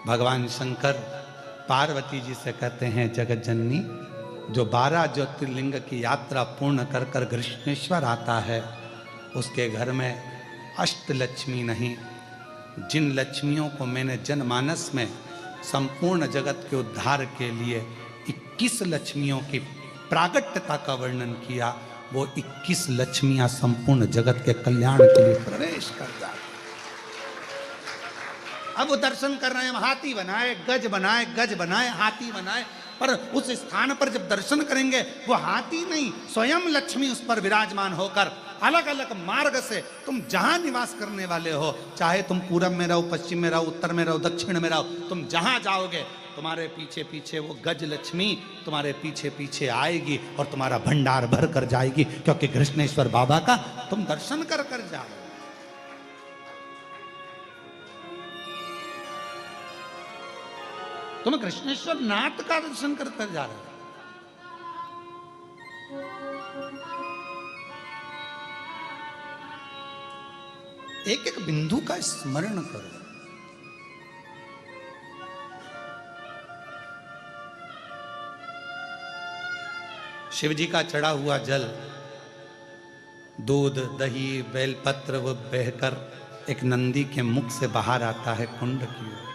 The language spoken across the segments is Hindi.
भगवान शंकर पार्वती जी से कहते हैं, जगत जननी, जो 12 ज्योतिर्लिंग की यात्रा पूर्ण कर कर कृष्णेश्वर आता है, उसके घर में अष्टलक्ष्मी नहीं, जिन लक्ष्मियों को मैंने जनमानस में संपूर्ण जगत के उद्धार के लिए 21 लक्ष्मियों की प्रागट्यता का वर्णन किया, वो 21 लक्ष्मियां संपूर्ण जगत के कल्याण के लिए प्रवेश कर जाए। अब वो दर्शन कर रहे हैं, हाथी बनाए, गज बनाए, गज बनाए, हाथी बनाए, पर उस स्थान पर जब दर्शन करेंगे वो हाथी नहीं, स्वयं लक्ष्मी उस पर विराजमान होकर अलग अलग मार्ग से तुम जहां निवास करने वाले हो, चाहे तुम पूरब में रहो, पश्चिम में रहो, उत्तर में रहो, दक्षिण में रहो, तुम जहां जाओगे तुम्हारे पीछे पीछे वो गज लक्ष्मी तुम्हारे पीछे पीछे आएगी और तुम्हारा भंडार भर कर जाएगी, क्योंकि कृष्णेश्वर बाबा का तुम दर्शन कर कर जाओ। तुम कृष्णेश्वर नाथ का दर्शन कर कर जा रहे हो। एक एक बिंदु का स्मरण करो। शिव जी का चढ़ा हुआ जल, दूध, दही, बेलपत्र वो बहकर एक नंदी के मुख से बाहर आता है कुंड की ओर।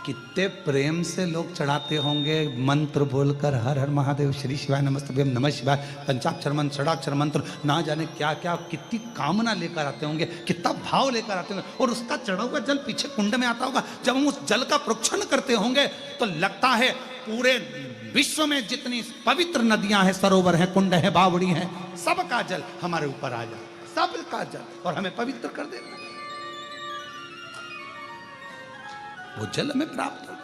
कितने प्रेम से लोग चढ़ाते होंगे, मंत्र बोलकर हर हर महादेव, श्री शिवाय नमस्तभ्यम, नमः शिवाय, पंचाक्षर मंत्र, षडाक्षर मंत्र, ना जाने क्या क्या, कितनी कामना लेकर आते होंगे, कितना भाव लेकर आते होंगे, और उसका चढ़ा हुआ जल पीछे कुंड में आता होगा। जब हम उस जल का प्रोक्षण करते होंगे तो लगता है पूरे विश्व में जितनी पवित्र नदियां हैं, सरोवर हैं, कुंड हैं, बावड़ी हैं, सबका जल हमारे ऊपर आ जाए, सबका जल, और हमें पवित्र कर देता है। वो जल हमें प्राप्त हो।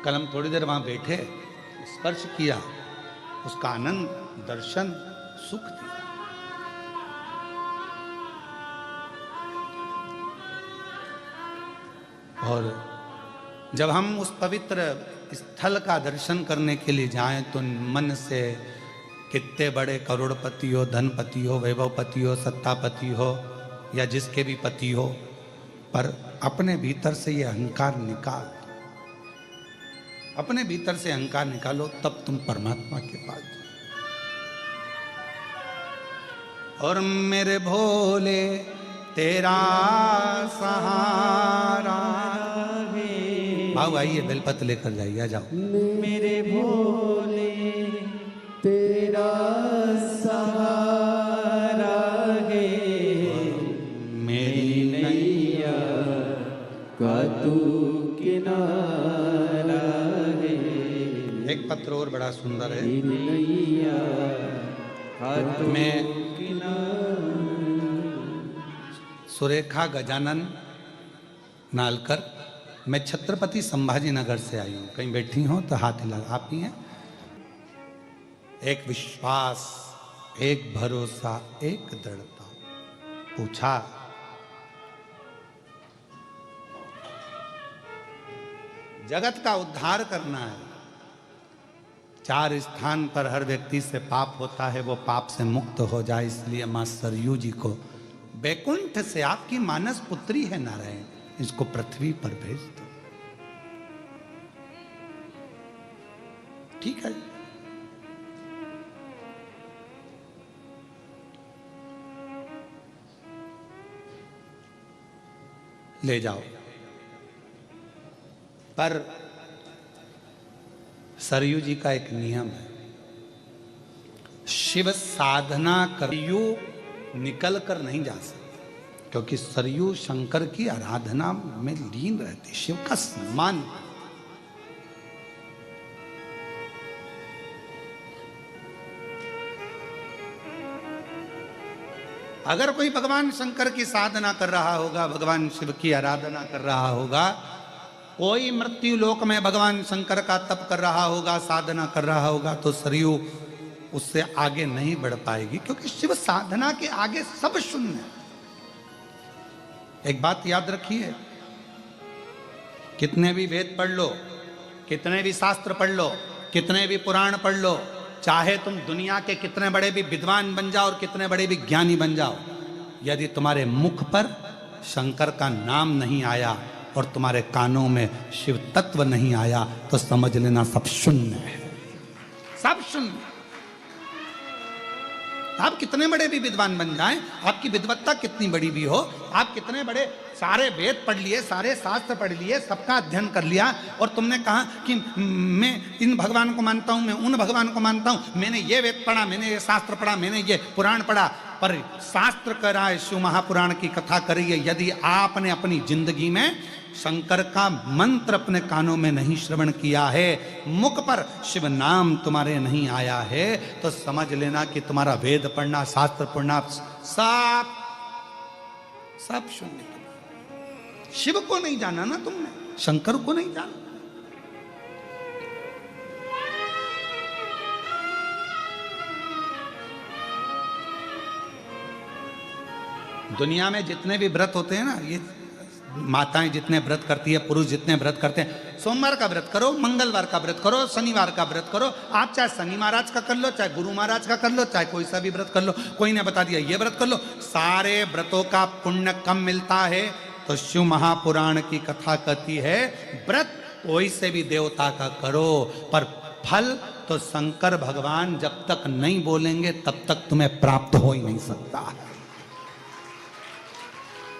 कल हम थोड़ी देर वहां बैठे, स्पर्श किया, उसका आनंद, दर्शन, सुख दिया। और जब हम उस पवित्र स्थल का दर्शन करने के लिए जाएं तो मन से कितने बड़े करोड़पति हो, धनपति हो, वैभवपति हो, सत्तापति हो, या जिसके भी पति हो, पर अपने भीतर से ये अहंकार निकाल, अपने भीतर से अहंकार निकालो, तब तुम परमात्मा के पास जाओ। और मेरे भोले तेरा सहारा, भाव आइए, बेलपत्र लेकर जाइए, आ जाओ। मेरे भोले तेरा सहारा है, मेरी नैया का तू किनारा है। एक पत्र और बड़ा सुंदर है। नैया का तू मैं किनारा। सुरेखा गजानन नालकर, मैं छत्रपति संभाजी नगर से आई हूं। कहीं बैठी हो तो हाथ हिला, आप ही हैं। एक विश्वास, एक भरोसा, एक दृढ़ता। पूछा, जगत का उद्धार करना है, 4 स्थान पर हर व्यक्ति से पाप होता है, वो पाप से मुक्त हो जाए, इसलिए मां सरयू जी को बैकुंठ से, आपकी मानस पुत्री है नारायण, इसको पृथ्वी पर भेज दो। ठीक है, ले जाओ। पर सरयू जी का एक नियम है, शिव साधना सरयू निकल कर नहीं जा सकती, क्योंकि सरयू शंकर की आराधना में लीन रहती, शिव का सम्मान। अगर कोई भगवान शंकर की साधना कर रहा होगा, भगवान शिव की आराधना कर रहा होगा, कोई मृत्यु लोक में भगवान शंकर का तप कर रहा होगा, साधना कर रहा होगा, तो सरयू उससे आगे नहीं बढ़ पाएगी, क्योंकि शिव साधना के आगे सब शून्य है। एक बात याद रखिए, कितने भी वेद पढ़ लो, कितने भी शास्त्र पढ़ लो, कितने भी पुराण पढ़ लो, चाहे तुम दुनिया के कितने बड़े भी विद्वान बन जाओ और कितने बड़े भी ज्ञानी बन जाओ, यदि तुम्हारे मुख पर शंकर का नाम नहीं आया, और तुम्हारे कानों में शिव तत्व नहीं आया तो समझ लेना सब शून्य है, सब शून्य। आप कितने बड़े भी विद्वान बन जाएं, आपकी विद्वत्ता कितनी बड़ी भी हो, आप कितने बड़े सारे वेद पढ़ लिए, सारे शास्त्र पढ़ लिए, सबका अध्ययन कर लिया, और तुमने कहा कि मैं इन भगवान को मानता हूं, मैं उन भगवान को मानता हूं, मैंने ये वेद पढ़ा, मैंने ये शास्त्र पढ़ा, मैंने ये पुराण पढ़ा, पर शास्त्र कह रहा है, शिव महापुराण की कथा करिए, यदि आपने अपनी जिंदगी में शंकर का मंत्र अपने कानों में नहीं श्रवण किया है, मुख पर शिव नाम तुम्हारे नहीं आया है, तो समझ लेना कि तुम्हारा वेद पढ़ना, शास्त्र पढ़ना सब शून्य। शिव को नहीं जाना ना तुमने, शंकर को नहीं जाना। दुनिया में जितने भी व्रत होते हैं ना, ये माताएं जितने व्रत करती है, पुरुष जितने व्रत करते हैं, सोमवार का व्रत करो, मंगलवार का व्रत करो, शनिवार का व्रत करो, आप चाहे शनि महाराज का कर लो, चाहे गुरु महाराज का कर लो, चाहे कोई सा भी व्रत कर लो, कोई ने बता दिया ये व्रत कर लो, सारे व्रतों का पुण्य कम मिलता है। तो शिव महापुराण की कथा कहती है व्रत कोई से भी देवता का करो, पर फल तो शंकर भगवान जब तक नहीं बोलेंगे तब तक तुम्हें प्राप्त हो ही नहीं सकता।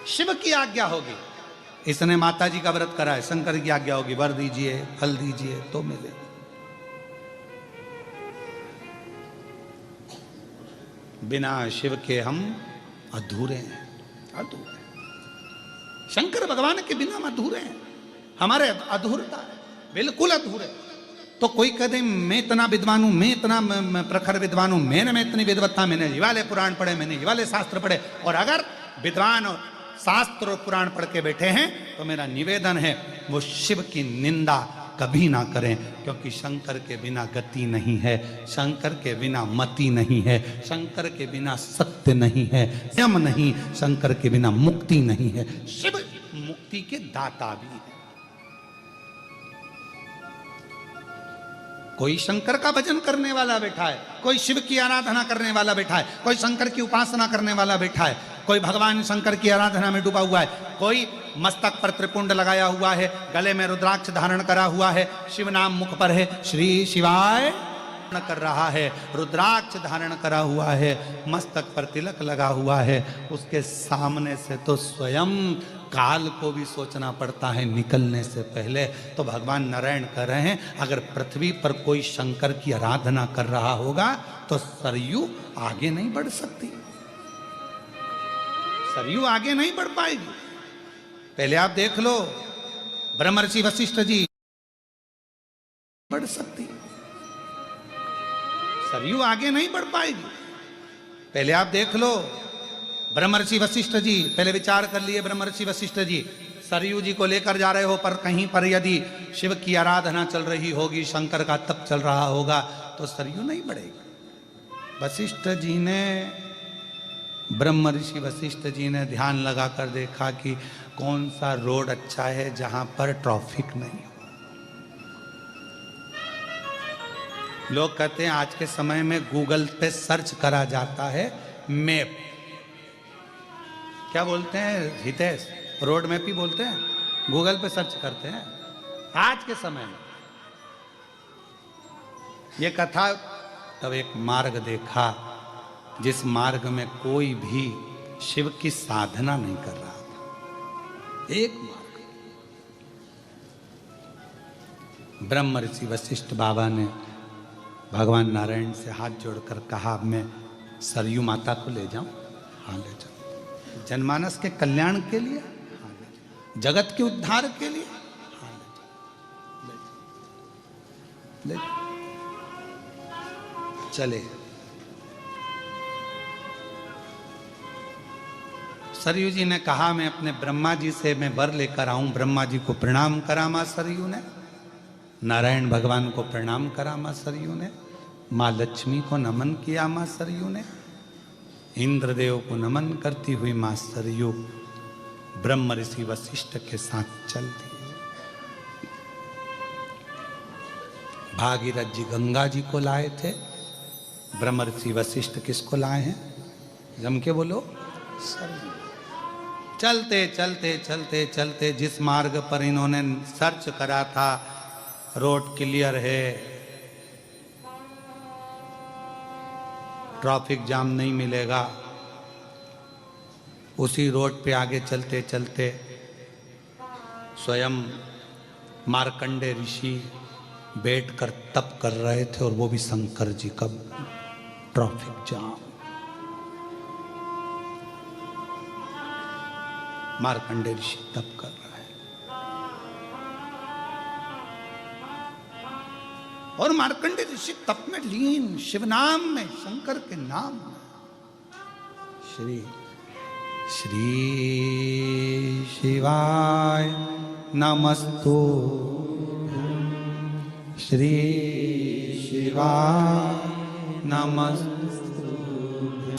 शिव की आज्ञा होगी, इसने माता जी का व्रत करा है, शंकर की आज्ञा होगी, वर दीजिए, फल दीजिए तो मिले। बिना शिव के हम अधूरे हैं, अधूरे। शंकर भगवान के बिना हम अधूरे हैं, हमारे अधूरता है, बिल्कुल अधूरे। तो कोई कहते मैं इतना विद्वान हूं, मैं इतना प्रखर विद्वान हूं, मैंने इतनी विद्वत्ता, मैंने ये वाले पुराण पढ़े, मैंने ये वाले शास्त्र पढ़े, और अगर विद्वान और शास्त्र और पुराण पढ़ के बैठे हैं तो मेरा निवेदन है वो शिव की निंदा कभी ना करें, क्योंकि शंकर के बिना गति नहीं है, शंकर के बिना मति नहीं है, शंकर के बिना सत्य नहीं है, संयम नहीं, शंकर के बिना मुक्ति नहीं है। शिव मुक्ति के दाता भी है। कोई शंकर का भजन करने वाला बैठा है, कोई शिव की आराधना करने वाला बैठा है, कोई शंकर की उपासना करने वाला बैठा है, कोई भगवान शंकर की आराधना में डूबा हुआ है, कोई मस्तक पर त्रिपुंड लगाया हुआ है, गले में रुद्राक्ष धारण करा हुआ है, शिव नाम मुख पर है, श्री शिवाय कर रहा है, रुद्राक्ष धारण करा हुआ है, मस्तक पर तिलक लगा हुआ है, उसके सामने से तो स्वयं काल को भी सोचना पड़ता है निकलने से पहले। तो भगवान नारायण कह रहे हैं अगर पृथ्वी पर कोई शंकर की आराधना कर रहा होगा तो सरयू आगे नहीं बढ़ सकती, सरयू आगे नहीं बढ़ पाएगी। पहले आप देख लो, ब्रह्मर्षि वशिष्ठ जी बढ़ सकती, सरयू आगे नहीं बढ़ पाएगी। पहले आप देख लो, ब्रह्मर्षि वशिष्ठ जी, पहले विचार कर लिए ब्रह्मर्षि वशिष्ठ जी, सरयू जी को लेकर जा रहे हो, पर कहीं पर यदि शिव की आराधना चल रही होगी, शंकर का तप चल रहा होगा, तो सरयू नहीं बढ़ेगी। वशिष्ठ जी ने, ब्रह्मर्षि वशिष्ठ जी ने ध्यान लगाकर देखा कि कौन सा रोड अच्छा है जहां पर ट्रैफिक नहीं हो। लोग कहते हैं आज के समय में गूगल पे सर्च करा जाता है मैप, क्या बोलते हैं हितेश, रोड मैप ही बोलते हैं, गूगल पे सर्च करते हैं आज के समय में। ये कथा, तब एक मार्ग देखा जिस मार्ग में कोई भी शिव की साधना नहीं कर रहा था, एक मार्ग। ब्रह्मर्षि वशिष्ठ बाबा ने भगवान नारायण से हाथ जोड़कर कहा मैं सरयू माता को ले जाऊं? हाँ ले जाओ, जनमानस के कल्याण के लिए, हाँ ले जाओ, जगत के उद्धार के लिए, हाँ ले जाओ, ले जाओ। चले सरयू जी ने कहा मैं अपने ब्रह्मा जी से मैं वर लेकर आऊं। ब्रह्मा जी को प्रणाम करा मां सरयू ने, नारायण भगवान को प्रणाम करा मां सरयू ने, मां लक्ष्मी को नमन किया मां सरयू ने, इंद्रदेव को नमन करती हुई मां सरयू ब्रह्म ऋषि वशिष्ठ के साथ चल दी। भागीरथ जी गंगा जी को लाए थे, ब्रह्म ऋषि वशिष्ठ किसको लाए हैं? जम के बोलो, सरयू। चलते चलते चलते चलते जिस मार्ग पर इन्होंने सर्च करा था, रोड क्लियर है, ट्रैफिक जाम नहीं मिलेगा, उसी रोड पे आगे चलते चलते स्वयं मार्कंडे ऋषि बैठकर तप कर रहे थे, और वो भी शंकर जी का ट्रैफिक जाम। मार्कंडे ऋषि तप कर रहे हैं, और मार्कंडे ऋषि तप में लीन, शिव नाम में, शंकर के नाम में। श्री श्री शिवाय नमस्तु, श्री शिवाय नमस्तु।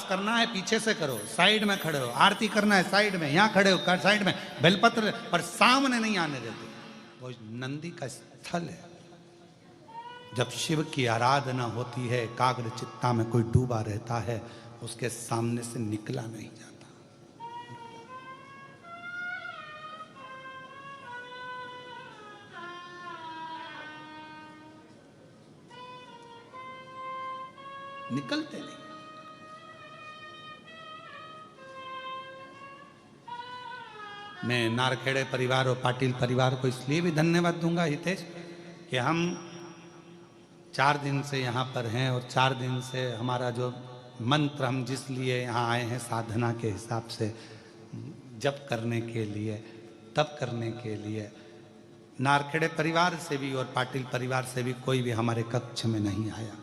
करना है पीछे से करो, साइड में खड़े हो, आरती करना है साइड में, यहां खड़े हो साइड में, बेलपत्र पर सामने नहीं आने देते। वो नंदी का स्थल है। जब शिव की आराधना होती है, एकाग्र चित्ता में कोई डूबा रहता है, उसके सामने से निकला नहीं जाता। निकलते नहीं। मैं नारखेड़े परिवार और पाटिल परिवार को इसलिए भी धन्यवाद दूंगा हितेश, कि हम 4 दिन से यहाँ पर हैं, और 4 दिन से हमारा जो मंत्र हम जिस लिए यहाँ आए हैं, साधना के हिसाब से जप करने के लिए, तप करने के लिए, नारखेड़े परिवार से भी और पाटिल परिवार से भी कोई भी हमारे कक्ष में नहीं आया।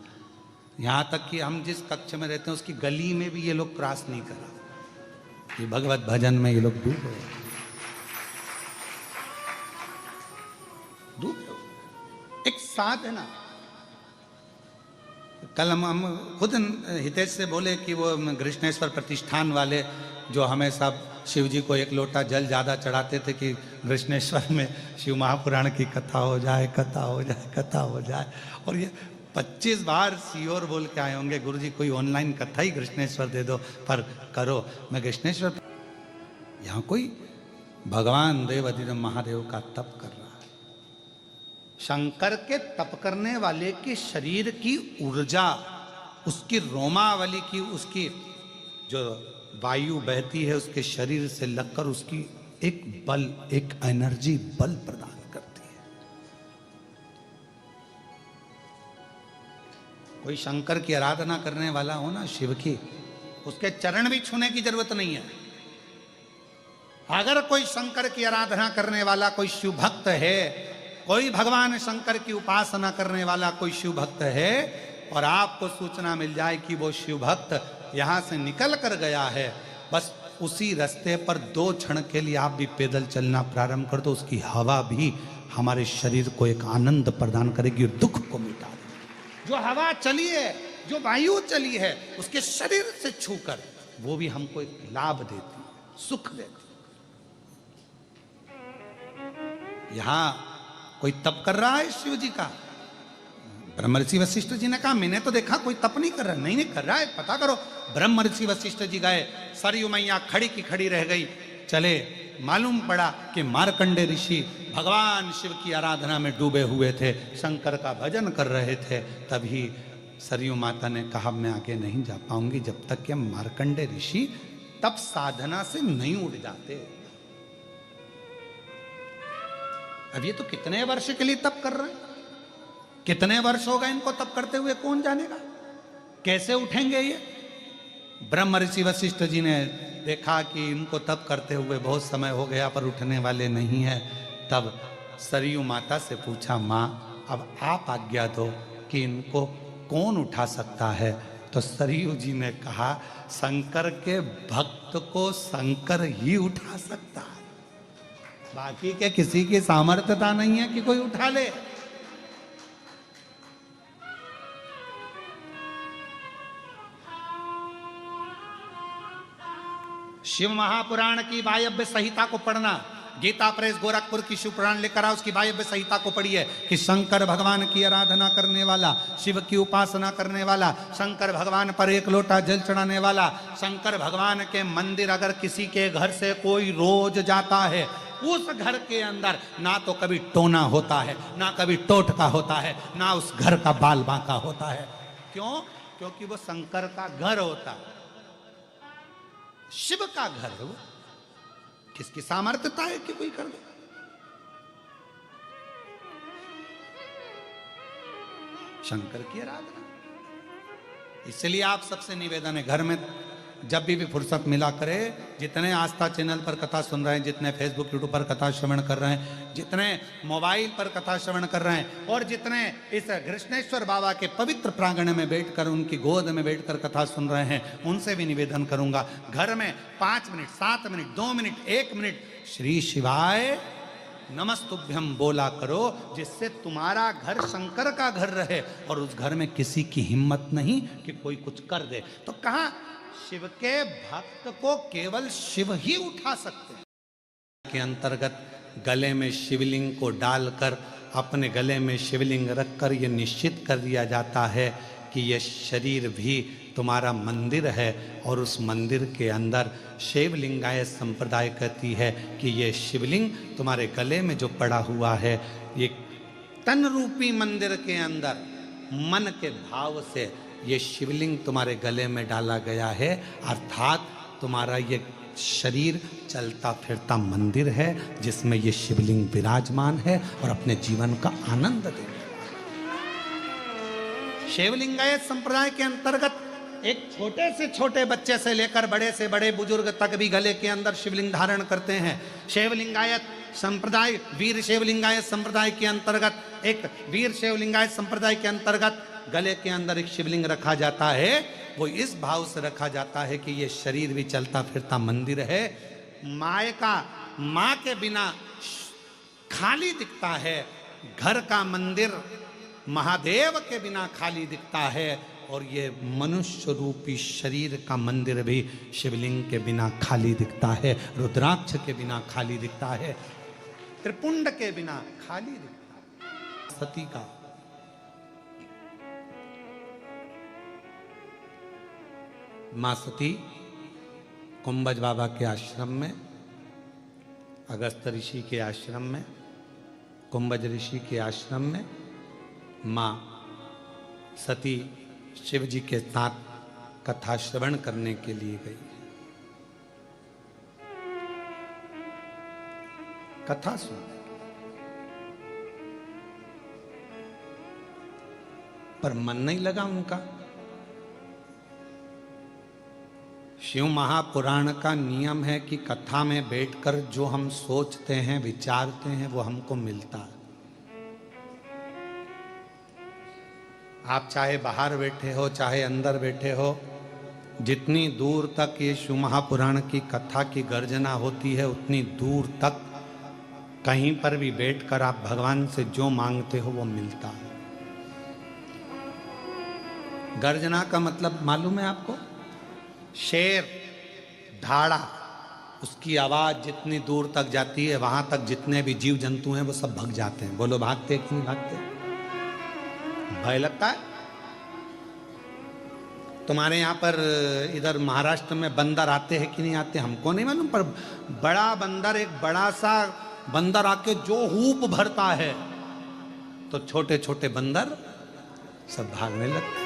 यहाँ तक कि हम जिस कक्ष में रहते हैं उसकी गली में भी ये लोग क्रॉस नहीं करा। ये भगवत भजन में ये लोग डूबे एक साधना। कल हम खुद हितेश से बोले कि वो कृष्णेश्वर प्रतिष्ठान वाले जो हमेशा शिव जी को 1 लोटा जल ज़्यादा चढ़ाते थे कि कृष्णेश्वर में शिव महापुराण की कथा हो जाए, कथा हो जाए, कथा हो जाए, और ये 25 बार सियोर बोल के आए होंगे, गुरुजी कोई ऑनलाइन कथा ही कृष्णेश्वर दे दो, पर करो। मैं कृष्णेश्वर, यहाँ कोई भगवान देवाधिदेव महादेव का तप कर रहा है। शंकर के तप करने वाले के शरीर की ऊर्जा, उसकी रोमावली की, उसकी जो वायु बहती है उसके शरीर से लगकर उसकी एक बल, एक एनर्जी, बल प्रदान करती है। कोई शंकर की आराधना करने वाला हो ना, शिव की, उसके चरण भी छूने की जरूरत नहीं है। अगर कोई शंकर की आराधना करने वाला कोई शिव भक्त है, कोई भगवान शंकर की उपासना करने वाला कोई शिव भक्त है, और आपको सूचना मिल जाए कि वो शिव भक्त यहां से निकल कर गया है, बस उसी रास्ते पर 2 क्षण के लिए आप भी पैदल चलना प्रारंभ कर दो, उसकी हवा भी हमारे शरीर को एक आनंद प्रदान करेगी और दुख को मिटा देगी। जो हवा चली है, जो वायु चली है, उसके शरीर से छूकर वो भी हमको एक लाभ देती है, सुख देती है। यहां कोई तप कर रहा है शिव जी का? ब्रह्म ऋषि वशिष्ठ जी ने कहा मैंने तो देखा कोई तप नहीं कर रहा। नहीं नहीं कर रहा है, पता करो। ब्रह्म ऋषि वशिष्ठ जी गए, सरयू मैया खड़ी की खड़ी रह गई। चले, मालूम पड़ा कि मार्कंडे ऋषि भगवान शिव की आराधना में डूबे हुए थे, शंकर का भजन कर रहे थे। तभी सरयू माता ने कहा मैं आगे नहीं जा पाऊंगी जब तक कि मार्कंडे ऋषि तप साधना से नहीं उड़ जाते। अब ये तो कितने वर्ष के लिए तप कर रहे हैं, कितने वर्ष हो गए इनको तप करते हुए, कौन जानेगा कैसे उठेंगे ये। ब्रह्म ऋषि वशिष्ठ जी ने देखा कि इनको तप करते हुए बहुत समय हो गया पर उठने वाले नहीं है। तब सरयू माता से पूछा, माँ अब आप आज्ञा दो कि इनको कौन उठा सकता है। तो सरयू जी ने कहा शंकर के भक्त को शंकर ही उठा सकता है, बाकी के किसी की सामर्थ्यता नहीं है कि कोई उठा ले। शिव महापुराण की वायव्य संहिता को पढ़ना, गीता प्रेस गोरखपुर की शिव पुराण लेकर आओ, उसकी वायव्य संहिता को पढ़िए कि शंकर भगवान की आराधना करने वाला, शिव की उपासना करने वाला, शंकर भगवान पर एक लोटा जल चढ़ाने वाला, शंकर भगवान के मंदिर अगर किसी के घर से कोई रोज जाता है, उस घर के अंदर ना तो कभी टोना होता है, ना कभी टोटका होता है, ना उस घर का बाल बांका होता है। क्यों? क्योंकि वो शंकर का घर होता है, शिव का घर है वो। किसकी सामर्थ्यता है कि कोई कर दे? शंकर की आराधना। इसलिए आप सबसे निवेदन है, घर में जब भी फुर्सत मिला करे, जितने आस्था चैनल पर कथा सुन रहे हैं, जितने फेसबुक यूट्यूब पर कथा श्रवण कर रहे हैं, जितने मोबाइल पर कथा श्रवण कर रहे हैं, और जितने इस कृष्णेश्वर बाबा के पवित्र प्रांगण में बैठकर, उनकी गोद में बैठकर कथा सुन रहे हैं, उनसे भी निवेदन करूंगा, घर में 5 minute, 7 minute, 2 minute, 1 minute Shri शिवाय नमस्तुभ्यम बोला करो, जिससे तुम्हारा घर शंकर का घर रहे और उस घर में किसी की हिम्मत नहीं कि कोई कुछ कर दे। तो कहा शिव के भक्त को केवल शिव ही उठा सकते हैं। के अंतर्गत गले में शिवलिंग को डालकर, अपने गले में शिवलिंग रखकर यह निश्चित कर दिया जाता है कि यह शरीर भी तुम्हारा मंदिर है, और उस मंदिर के अंदर शिवलिंगायत संप्रदाय कहती है कि यह शिवलिंग तुम्हारे गले में जो पड़ा हुआ है, ये तन रूपी मंदिर के अंदर मन के भाव से ये शिवलिंग तुम्हारे गले में डाला गया है, अर्थात तुम्हारा ये शरीर चलता फिरता मंदिर है जिसमें ये शिवलिंग विराजमान है और अपने जीवन का आनंद दे। शिवलिंगायत संप्रदाय के अंतर्गत एक छोटे से छोटे बच्चे से लेकर बड़े से बड़े बुजुर्ग तक भी गले के अंदर शिवलिंग धारण करते हैं। शिवलिंगायत संप्रदाय, वीर शिवलिंगायत संप्रदाय के अंतर्गत, एक वीर शिवलिंगायत संप्रदाय के अंतर्गत गले के अंदर एक शिवलिंग रखा जाता है। वो इस भाव से रखा जाता है कि ये शरीर भी चलता फिरता मंदिर है, माँ के बिना खाली दिखता है, घर का मंदिर महादेव के बिना खाली दिखता है, और ये मनुष्य रूपी शरीर का मंदिर भी शिवलिंग के बिना खाली दिखता है, रुद्राक्ष के बिना खाली दिखता है, त्रिपुंड के बिना खाली दिखता है। सती का मां सती कुंभज बाबा के आश्रम में, अगस्त ऋषि के आश्रम में, कुंभज ऋषि के आश्रम में मां सती शिव जी के साथ कथा श्रवण करने के लिए गई। कथा सुनने, पर मन नहीं लगा उनका। शिव महापुराण का नियम है कि कथा में बैठकर जो हम सोचते हैं, विचारते हैं, वो हमको मिलता है। आप चाहे बाहर बैठे हो, चाहे अंदर बैठे हो, जितनी दूर तक ये शिव महापुराण की कथा की गर्जना होती है, उतनी दूर तक कहीं पर भी बैठकर आप भगवान से जो मांगते हो वो मिलता है। गर्जना का मतलब मालूम है आपको? शेर, धाड़ा, उसकी आवाज जितनी दूर तक जाती है, वहां तक जितने भी जीव जंतु हैं वो सब भाग जाते हैं। बोलो भागते कि नहीं भागते? भय लगता है? तुम्हारे यहाँ पर इधर महाराष्ट्र में बंदर आते हैं कि नहीं आते हमको नहीं मालूम, पर बड़ा बंदर, एक बड़ा सा बंदर आके जो हूप भरता है तो छोटे छोटे बंदर सब भागने लगते हैं।